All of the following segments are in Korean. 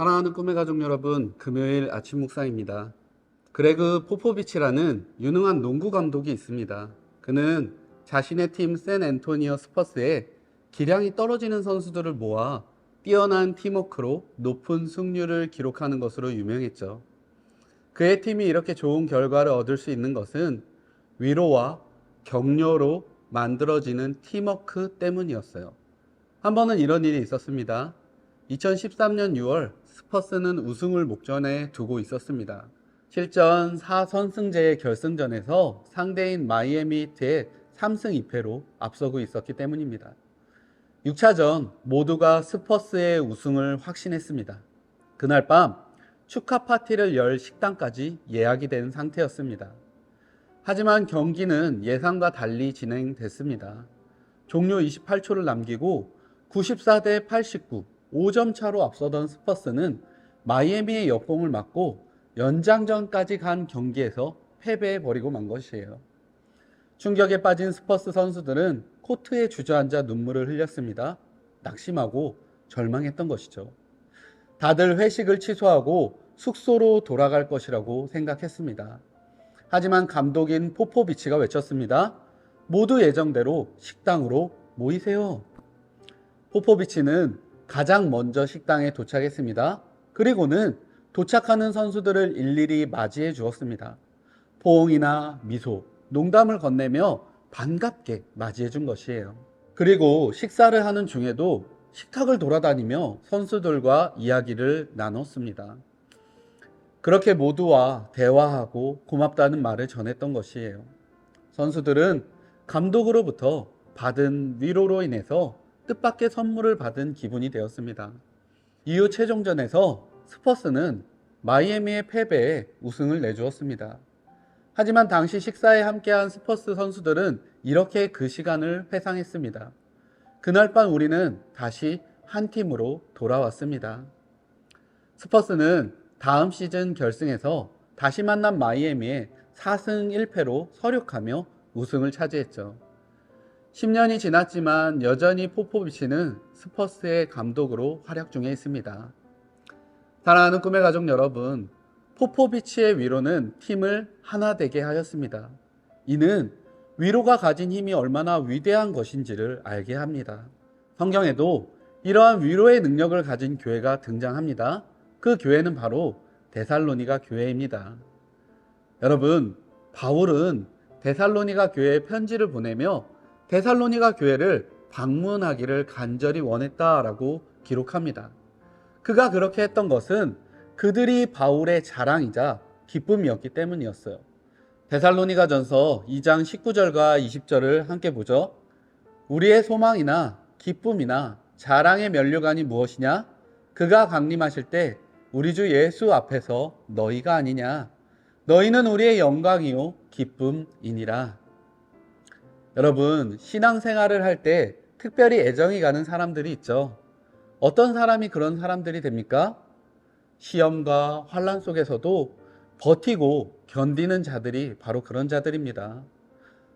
사랑하는 꿈의 가족 여러분, 금요일 아침 묵상입니다. 그레그 포포비치라는 유능한 농구 감독이 있습니다. 그는 자신의 팀 샌앤토니오 스퍼스에 기량이 떨어지는 선수들을 모아 뛰어난 팀워크로 높은 승률을 기록하는 것으로 유명했죠. 그의 팀이 이렇게 좋은 결과를 얻을 수 있는 것은 위로와 격려로 만들어지는 팀워크 때문이었어요. 한 번은 이런 일이 있었습니다. 2013년 6월 스퍼스는 우승을 목전에 두고 있었습니다. 실전 4선승제의 결승전에서 상대인 마이애미 히트에 3승 2패로 앞서고 있었기 때문입니다. 6차전 모두가 스퍼스의 우승을 확신했습니다. 그날 밤 축하 파티를 열 식당까지 예약이 된 상태였습니다. 하지만 경기는 예상과 달리 진행됐습니다. 종료 28초를 남기고 94대 89, 5점 차로 앞서던 스퍼스는 마이애미의 역공을 맞고 연장전까지 간 경기에서 패배해버리고 만 것이에요. 충격에 빠진 스퍼스 선수들은 코트에 주저앉아 눈물을 흘렸습니다. 낙심하고 절망했던 것이죠. 다들 회식을 취소하고 숙소로 돌아갈 것이라고 생각했습니다. 하지만 감독인 포포비치가 외쳤습니다. 모두 예정대로 식당으로 모이세요. 포포비치는 가장 먼저 식당에 도착했습니다. 그리고는 도착하는 선수들을 일일이 맞이해 주었습니다. 포옹이나 미소, 농담을 건네며 반갑게 맞이해 준 것이에요. 그리고 식사를 하는 중에도 식탁을 돌아다니며 선수들과 이야기를 나눴습니다. 그렇게 모두와 대화하고 고맙다는 말을 전했던 것이에요. 선수들은 감독으로부터 받은 위로로 인해서 뜻밖의 선물을 받은 기분이 되었습니다. 이후 최종전에서 스퍼스는 마이애미의 패배에 우승을 내주었습니다. 하지만 당시 식사에 함께한 스퍼스 선수들은 이렇게 그 시간을 회상했습니다. 그날 밤 우리는 다시 한 팀으로 돌아왔습니다. 스퍼스는 다음 시즌 결승에서 다시 만난 마이애미에 4승 1패로 서력하며 우승을 차지했죠. 10년이 지났지만 여전히 포포비치는 스퍼스의 감독으로 활약 중에 있습니다. 사랑하는 꿈의 가족 여러분, 포포비치의 위로는 팀을 하나 되게 하였습니다. 이는 위로가 가진 힘이 얼마나 위대한 것인지를 알게 합니다. 성경에도 이러한 위로의 능력을 가진 교회가 등장합니다. 그 교회는 바로 데살로니가 교회입니다. 여러분, 바울은 데살로니가 교회에 편지를 보내며 데살로니가 교회를 방문하기를 간절히 원했다라고 기록합니다. 그가 그렇게 했던 것은 그들이 바울의 자랑이자 기쁨이었기 때문이었어요. 데살로니가전서 2장 19절과 20절을 함께 보죠. 우리의 소망이나 기쁨이나 자랑의 면류관이 무엇이냐? 그가 강림하실 때 우리 주 예수 앞에서 너희가 아니냐? 너희는 우리의 영광이요 기쁨이니라. 여러분, 신앙생활을 할 때 특별히 애정이 가는 사람들이 있죠. 어떤 사람이 그런 사람들이 됩니까? 시험과 환난 속에서도 버티고 견디는 자들이 바로 그런 자들입니다.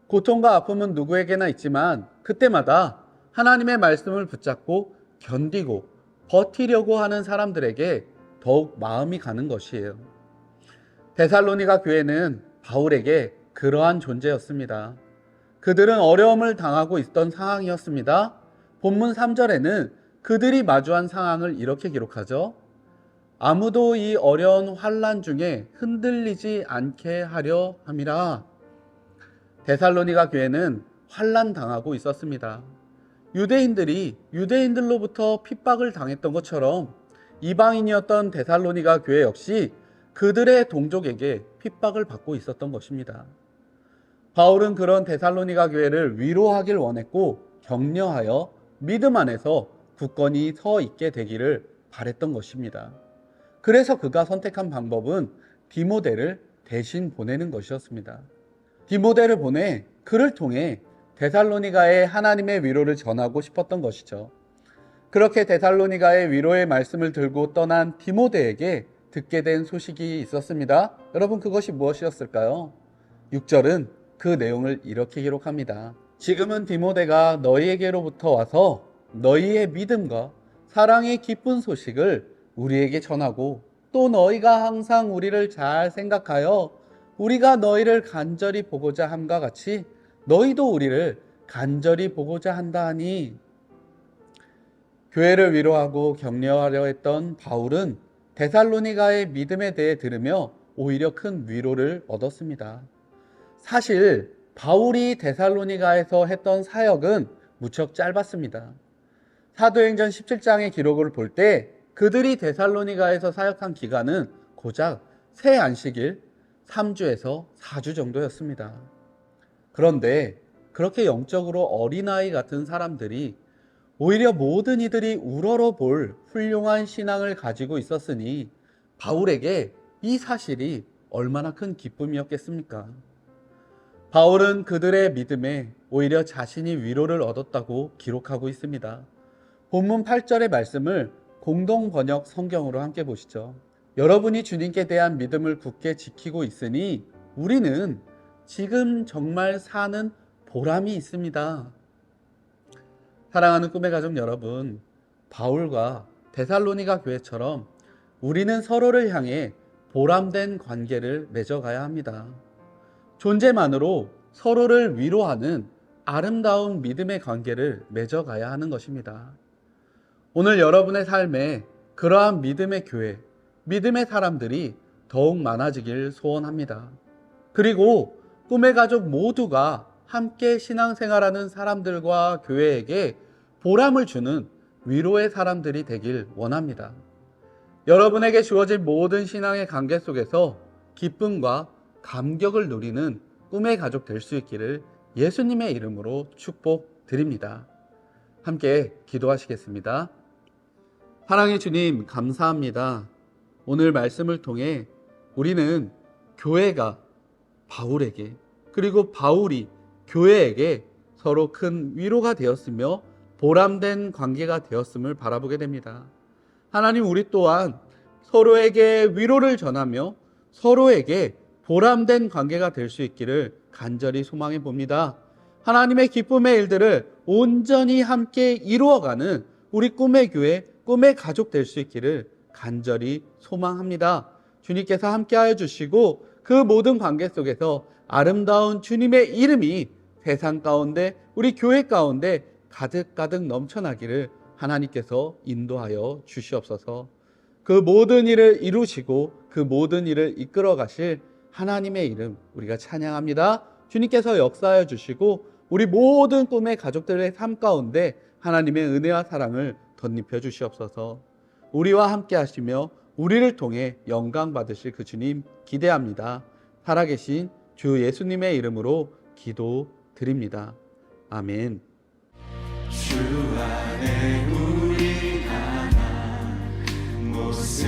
고통과 아픔은 누구에게나 있지만 그때마다 하나님의 말씀을 붙잡고 견디고 버티려고 하는 사람들에게 더욱 마음이 가는 것이에요. 데살로니가 교회는 바울에게 그러한 존재였습니다. 그들은 어려움을 당하고 있던 상황이었습니다. 본문 3절에는 그들이 마주한 상황을 이렇게 기록하죠. 아무도 이 어려운 환난 중에 흔들리지 않게 하려 함이라. 데살로니가 교회는 환난 당하고 있었습니다. 유대인들이 유대인들로부터 핍박을 당했던 것처럼 이방인이었던 데살로니가 교회 역시 그들의 동족에게 핍박을 받고 있었던 것입니다. 바울은 그런 데살로니가 교회를 위로하길 원했고 격려하여 믿음 안에서 굳건히 서 있게 되기를 바랬던 것입니다. 그래서 그가 선택한 방법은 디모데를 대신 보내는 것이었습니다. 디모데를 보내 그를 통해 데살로니가에 하나님의 위로를 전하고 싶었던 것이죠. 그렇게 데살로니가의 위로의 말씀을 들고 떠난 디모데에게 듣게 된 소식이 있었습니다. 여러분, 그것이 무엇이었을까요? 6절은 그 내용을 이렇게 기록합니다. 지금은 디모데가 너희에게로부터 와서 너희의 믿음과 사랑의 기쁜 소식을 우리에게 전하고 또 너희가 항상 우리를 잘 생각하여 우리가 너희를 간절히 보고자 함과 같이 너희도 우리를 간절히 보고자 한다 하니. 교회를 위로하고 격려하려 했던 바울은 데살로니가의 믿음에 대해 들으며 오히려 큰 위로를 얻었습니다. 사실 바울이 데살로니가에서 했던 사역은 무척 짧았습니다. 사도행전 17장의 기록을 볼 때 그들이 데살로니가에서 사역한 기간은 고작 새 안식일 3주에서 4주 정도였습니다. 그런데 그렇게 영적으로 어린아이 같은 사람들이 오히려 모든 이들이 우러러볼 훌륭한 신앙을 가지고 있었으니 바울에게 이 사실이 얼마나 큰 기쁨이었겠습니까? 바울은 그들의 믿음에 오히려 자신이 위로를 얻었다고 기록하고 있습니다. 본문 8절의 말씀을 공동 번역 성경으로 함께 보시죠. 여러분이 주님께 대한 믿음을 굳게 지키고 있으니 우리는 지금 정말 사는 보람이 있습니다. 사랑하는 꿈의 가족 여러분, 바울과 데살로니가 교회처럼 우리는 서로를 향해 보람된 관계를 맺어가야 합니다. 존재만으로 서로를 위로하는 아름다운 믿음의 관계를 맺어가야 하는 것입니다. 오늘 여러분의 삶에 그러한 믿음의 교회, 믿음의 사람들이 더욱 많아지길 소원합니다. 그리고 꿈의 가족 모두가 함께 신앙생활하는 사람들과 교회에게 보람을 주는 위로의 사람들이 되길 원합니다. 여러분에게 주어진 모든 신앙의 관계 속에서 기쁨과 감격을 누리는 꿈의 가족 될 수 있기를 예수님의 이름으로 축복드립니다. 함께 기도하시겠습니다. 사랑의 주님, 감사합니다. 오늘 말씀을 통해 우리는 교회가 바울에게 그리고 바울이 교회에게 서로 큰 위로가 되었으며 보람된 관계가 되었음을 바라보게 됩니다. 하나님, 우리 또한 서로에게 위로를 전하며 서로에게 보람된 관계가 될 수 있기를 간절히 소망해 봅니다. 하나님의 기쁨의 일들을 온전히 함께 이루어가는 우리 꿈의 교회, 꿈의 가족 될 수 있기를 간절히 소망합니다. 주님께서 함께하여 주시고 그 모든 관계 속에서 아름다운 주님의 이름이 세상 가운데 우리 교회 가운데 가득가득 넘쳐나기를 하나님께서 인도하여 주시옵소서. 그 모든 일을 이루시고 그 모든 일을 이끌어 가실 하나님의 이름 우리가 찬양합니다. 주님께서 역사하여 주시고 우리 모든 꿈의 가족들의 삶 가운데 하나님의 은혜와 사랑을 덧입혀 주시옵소서. 우리와 함께 하시며 우리를 통해 영광 받으실 그 주님 기대합니다. 살아계신 주 예수님의 이름으로 기도드립니다. 아멘. 주 안에 우리 하나 모습